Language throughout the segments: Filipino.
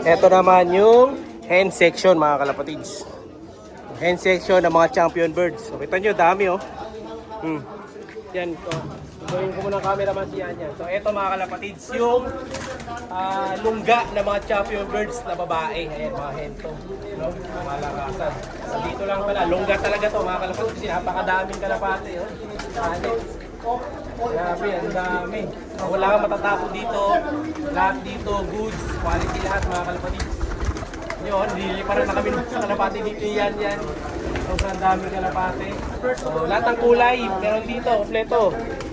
Ito naman yung hen section mga kalapatids. Hen section ng mga champion birds. So, kita nyo, dami oh. Yan to. Gawin ko muna ang cameraman siya yan. So ito mga kalapatids, yung lungga ng mga champion birds na babae. Ayan mga hen to. No? Malakasan. So dito lang pala, lungga talaga to mga kalapatids. Kasi napakadaming kalapate. Oh. Grabe, ang dami. Wala kang matatapon dito. Lahat dito, goods, quality lahat mga kalapatids. Yun, nililiparan na kami ng kalapate dito yan. Sobrang daming kalapate. So, lahat ng kulay, meron dito, kompleto.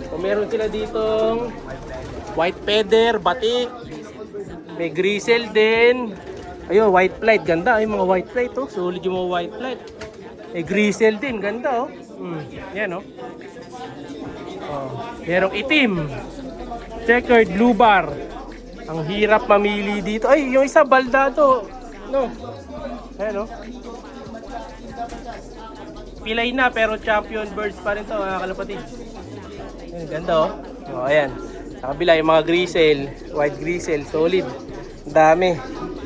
So, meron sila ditong white feather, batik. May grizzle din. Ayun, white flight, ganda. Ay, mga white flight, oh. Solid yung mga white flight. May grizzle din, ganda, oh. Yan, oh. Merong itim. Checkered blue bar. Ang hirap mamili dito. Ay, yung isa baldado. No. Ayan, oh. Pilay na pero champion birds pa rin to mga kalapatids. Ayan, ganda oh. Oh, ayan. Sa kabila yung mga grizzle, white grizzle, solid. Dami.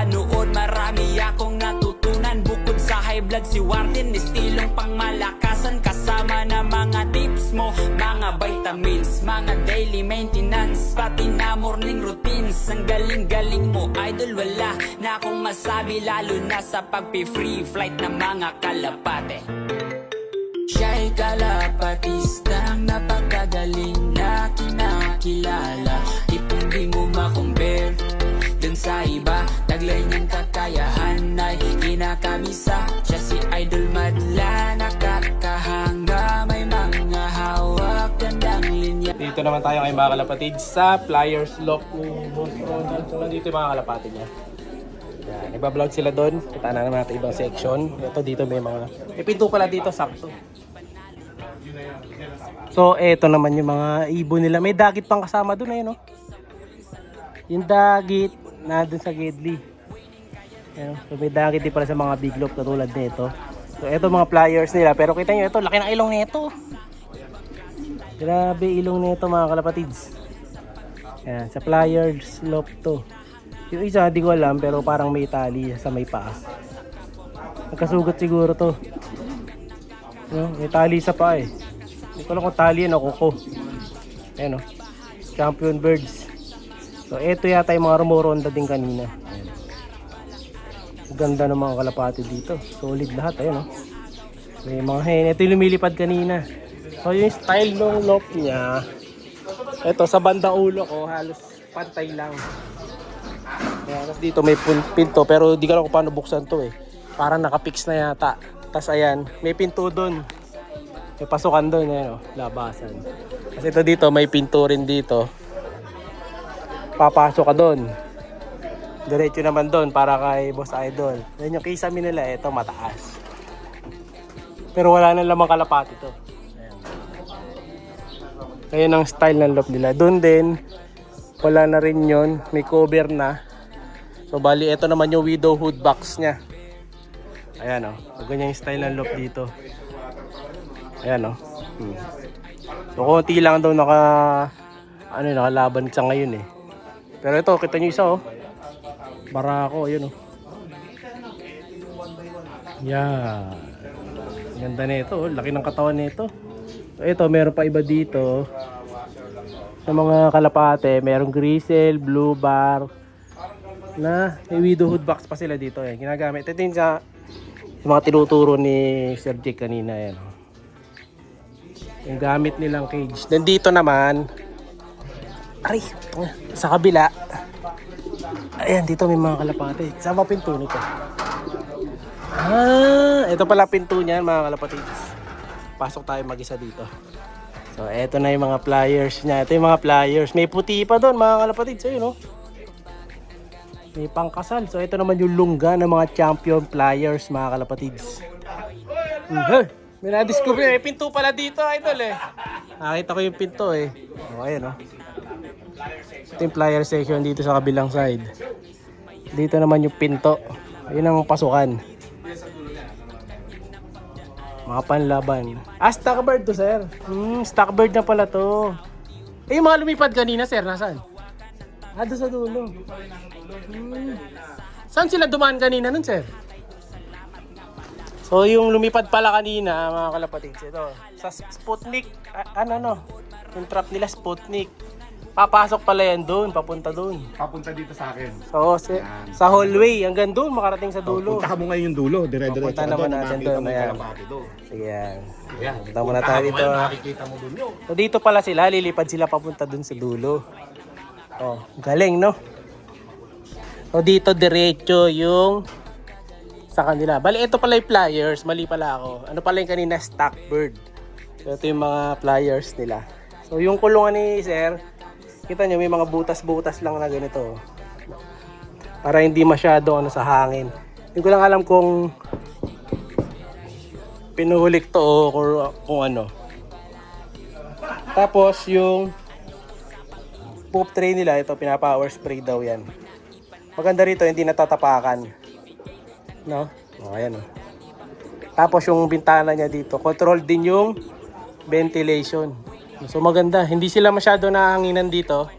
Noon marami akong natutunan. Bukod sa high blood si Warden, estilong pangmalakasan. Kasama na mga tips mo, mga vitamins, mga daily maintenance, pati na morning routines. Ang galing-galing mo, idol, wala na akong masabi. Lalo na sa pagpi-free flight ng mga kalapate. Siya'y kalapatistang napakagaling na kinakilala. Ipong di mo makumpare dun sa iba. Taglay niyang kakayahan ay kinakamisa. Siya si Idol Madla, nakakahanga. May mga hawak, gandang linya. Dito naman tayo kay mga kalapatids sa Flyers Lock ni Boss Ronald. So nandito yung mga kalapati niya. Yan, nagbablog sila doon. Kita na naman natin ibang section. Ito dito may mga, may pinto pala dito, sakto. So eto naman yung mga ibon nila. May dagit pang kasama doon, ayun, no? Yung dagit na doon sa Gedli. Ayun, so may dagit din pala sa mga big loop katulad nito. So eto mga flyers nila. Pero kita nyo, ito laki ng ilong nito. Grabe ilong nito mga kalapatids. Ayan, sa flyers loop to. Yung isa di ko alam pero parang may tali sa may paa. Nagkasugat siguro to. May tali sa paa eh. Hindi ko lang kung tali yan o kuko. Ayan o. Champion birds. So eto yata yung mga rumoronda din kanina. Ayan. Ganda ng mga kalapati dito. Solid lahat. Ayan o. May mga hen. Ito yung lumilipad kanina. So yung style ng loop niya. Eto sa bandang ulo ko halos pantay lang. Ayan, tapos dito may pinto pero di ko alam kung paano buksan to eh. Parang nakapix na yata. Tapos ayan, may pinto doon. May pasukan doon, ayan o, labasan. Kasi ito dito, may pinto rin dito. Papasok ka doon. Diretso naman doon para kay Boss Idol. Yan yung kisame nila, ito mataas. Pero wala nang lamang kalapati to. Ayan ang style ng loop nila. Doon din, wala na rin yun. May cover na. So bali, ito naman yung widowhood box niya. Ayan o. So, ganyan yung style ng loop dito. Ayan o. So konti lang daw nakalaban sa ngayon eh. Pero ito, kita nyo isa o. Barako, ayun o. Yan. Ganda na ito. Laki ng katawan nito. So ito, meron pa iba dito. Sa mga kalapate, merong grizzle, blue bar. Na may widowhood box pa sila dito. Ayan, ginagamit. Ito yung sa mga tinuturo ni Sir Jake kanina. Ayan. Yung gamit nilang cage. Then dito naman, sa kabila. Ayan, dito may mga kalapate. Saan ba pinto nito? Ito pala pinto niyan mga kalapate. Pasok tayo mag-isa dito. So, eto na yung mga flyers niya. Ito yung mga flyers. May puti pa doon mga kalapate. So, yun, no? May pangkasal. So, ito naman yung lungga ng mga champion flyers mga kalapatids. May na-discover. May pinto pala dito, idol eh. Nakita ko yung pinto eh. O, ayan o. Ito yung flyer section dito sa kabilang side. Dito naman yung pinto. Ayun ang pasukan. Mga panlaban. Stockbird to, sir. Stockbird na pala to. Eh, yung mga lumipad kanina, sir, nasaan? Doon sa dulo. Saan sila dumaan kanina nun, sir? So, yung lumipad pala kanina, mga kalapatids, ito. Sa Sputnik, yung trap nila Sputnik. Papasok pala yan doon, papunta doon. Papunta dito sa akin. So, sa hallway, hanggang doon, makarating sa dulo. Punta mo ngayon yung dulo, dire-diretso Punta ka naman doon, natin makikita doon, mo yung ayan. kalapati doon. Sige yan. Ayan. Punta muna tayo dito. Makikita mo doon yun. So, dito pala sila, lilipad sila papunta doon sa dulo. Oh, galing, no? So, dito diretso yung sa kanila. Bali, ito pala yung pliers. Mali pala ako. Ano pala yung kanina? Stock bird. So, ito yung mga pliers nila. So, yung kulungan ni sir, kita nyo, may mga butas-butas lang na ganito. Para hindi masyado sa hangin. Hindi ko lang alam kung pinuhulik to o kung ano. Tapos, yung poop tray nila, ito, pinapower spray daw yan. Maganda rito, hindi natatapakan. No? O, ayan o. Tapos yung bintana niya dito, control din yung ventilation. So maganda, hindi sila masyado nahanginan dito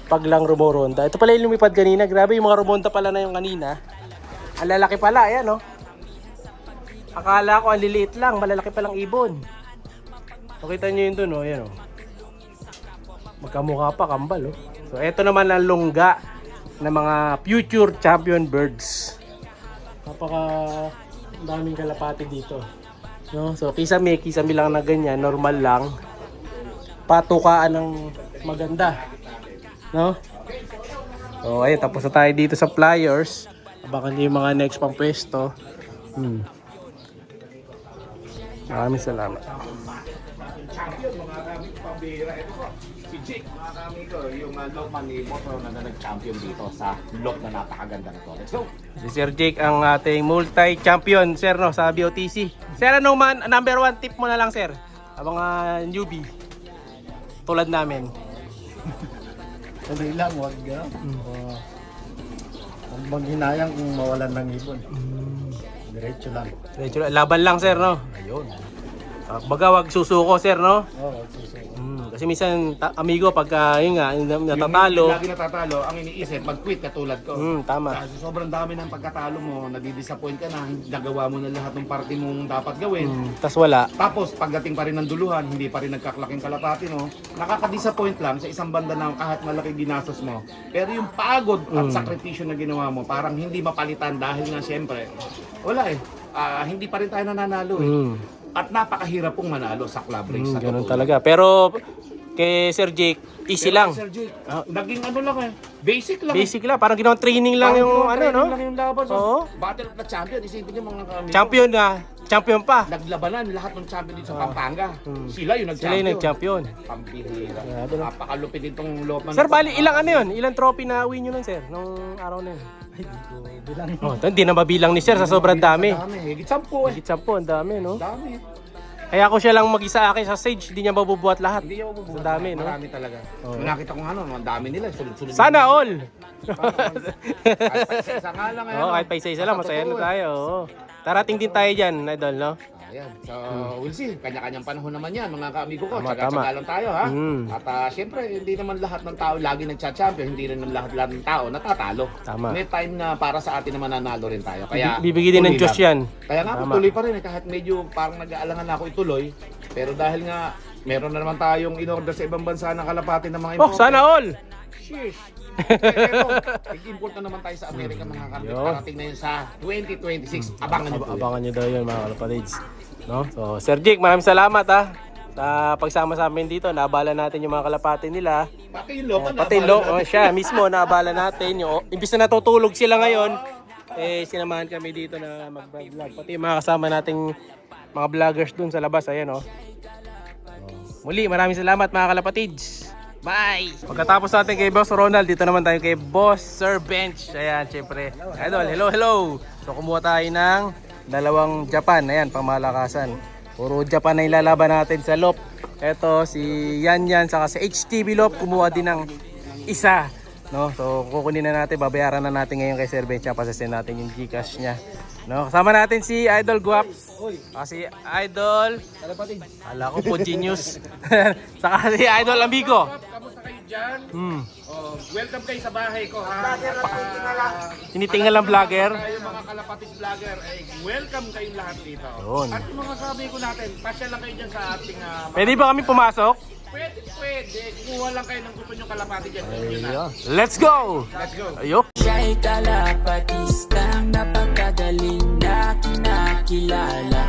pag lang rumoronda. Ito pala yung lumipad kanina, grabe yung mga rumonda pala na yung kanina. Ang lalaki pala, ayan o. Akala ko ang liliit lang, malalaki palang ibon. Makita nyo yun dun o, ayan o. Magkamukha pa, kambal o. So ito naman ang lungga ng mga future champion birds. Napaka daming kalapati dito. No? So kisame lang na ganyan, normal lang. Patukaan ng maganda. No? So ayun, tapos na tayo dito sa pliers. Abangan niyo yung mga next pang pwesto. Maraming salamat. Champion, mga kami pambira. Ito po, si Jake, mga kami ko, yung Lokman ni Moto na nag-champion dito sa lock na napakaganda na to. Let's go! Si Sir Jake ang ating multi-champion, sir, no, sa BOTC. Sir, ano man, number 1 tip mo na lang, sir. Sa mga newbie, tulad namin. Tuloy lang, huwag ka. Huwag maghinayang kung mawalan ng ibon. Diretso lang. Diretso lang. Laban lang, sir, no? Ayun. Baga, wag susuko, sir, no? Oo, susunod. Kasi minsan, amigo, pagka yun nga, natatalo. Yung lagi natatalo, ang iniisip, mag-quit katulad ko. Tama. Kasi sobrang dami ng pagkatalo mo, nadidisappoint ka na, nagawa mo na lahat ng party mong dapat gawin. Tas wala. Tapos pagdating pa rin ng duluhan, hindi pa rin nagkaklaking kalapati mo, nakaka-disappoint lang sa isang banda na kahit malaki ginastos mo. Pero yung pagod at sakripisyo na ginawa mo, parang hindi mapalitan dahil nga siyempre, wala eh. Hindi pa rin tayo nananalo eh. At napakahirap pong manalo sa club race. sa Ganun totoo. talaga. Pero kay Sir Jake, easy Pero lang. Sir Jake, naging ano lang eh, basic lang. Basic lang. Parang ginawang training lang Parang yung ginawa ano, training no? lang yung laban. So, Oo. Battle of the Champion, isipin niyo mga kami. Champion na. Champion pa. Naglabanan lahat ng champion dito sa Pampanga. Sila yung Sila yung nag-champion. nag-champion. Pambihira. Grabe, no? Napakalupit itong Lokman. Sir, bali, ilang ano yun? Ilang trophy na win nyo nun, sir? Nung araw na yun? Ay, di ko bilang. Hindi na mabilang ni sir sa sobrang dami. Dami. Higit 10 eh. Higit 10, ang dami, no? Dami. Kaya ako siya lang mag-isa akin sa stage, hindi niya mabubuhat lahat. Hindi yung mabubuhat. Ang dami, no? Marami talaga. Nakita ko nga ano, ang dami nila. Sunod-sunod. Sana all! Kahit pa isa-isa nga lang. Oo, kahit pa isa-isa lang, masaya na tayo. Oo. Tarating din tayo dyan, idol, no? Ayan. So, we'll see. Kanya-kanyang panahon naman yan, mga kaamigo ko. Tama, Tsaga-tsaga lang tayo, ha? Mm. At syempre, hindi naman lahat ng tao lagi nagcha-champion. Hindi rin lahat ng tao natatalo. Tama. May time na para sa atin naman nanalo rin tayo. Kaya, Bibigyan din ng tuloy Diyos lang. yan. Kaya nga, Tama. tuloy pa rin. Kahit medyo parang nag-aalangan na ako ituloy. Pero dahil nga, meron na naman tayong in-order sa ibang bansa ng kalapati ng mga Oh, sana all! Sheesh! Pero, nag-import na naman tayo sa Amerika mga kapatid. Yo. Parating na yun sa 2026. Abangan nyo po. yun. Abangan nyo daw yun, mga kalapatids. No? So, Sir Jake, maraming salamat, ha? Sa pagsama sa amin dito, naabala natin yung mga kalapati nila. Pati yung Lokman. Pati siya mismo, naabala natin. Imbis na natutulog sila ngayon, sinamahan kami dito na mag-vlog. Pati yung mga kasama nating mga vloggers dun sa labas, ayan, oh. Muli, maraming salamat mga kalapatids. Bye! Pagkatapos natin kay Boss Ronald, dito naman tayo kay Boss Sir Bench. Ayan, syempre. Idol, hello! So, kumuha tayo ng dalawang Japan. Ayan, pamalakasan. Puro Japan na ilalaban natin sa LOP. Ito, si Yan saka si HTV LOP, kumuha din ng isa. No? So, kukunin na natin, babayaran na natin ngayon kay Sir Bench. Pasasend natin yung Gcash niya. No? Kasama natin si Idol Guaps. Si Idol. Ala ko po, genius. Saka si Idol Amigo. dyan. Welcome kayo sa bahay ko ha. Tinitingnan lang vlogger. Tayo mga kalapatid vlogger, welcome kayong lahat dito. Yun. At yung mga sabi ko natin, pasya lang kayo dyan sa ating Pwede ba kami pumasok? Pwede. Kuha lang kayo ng gusto nyo kalapati dyan. Yun na. Let's go! Let's go. Ayok! Siya'y kalapatistang napakagaling na kinakilala.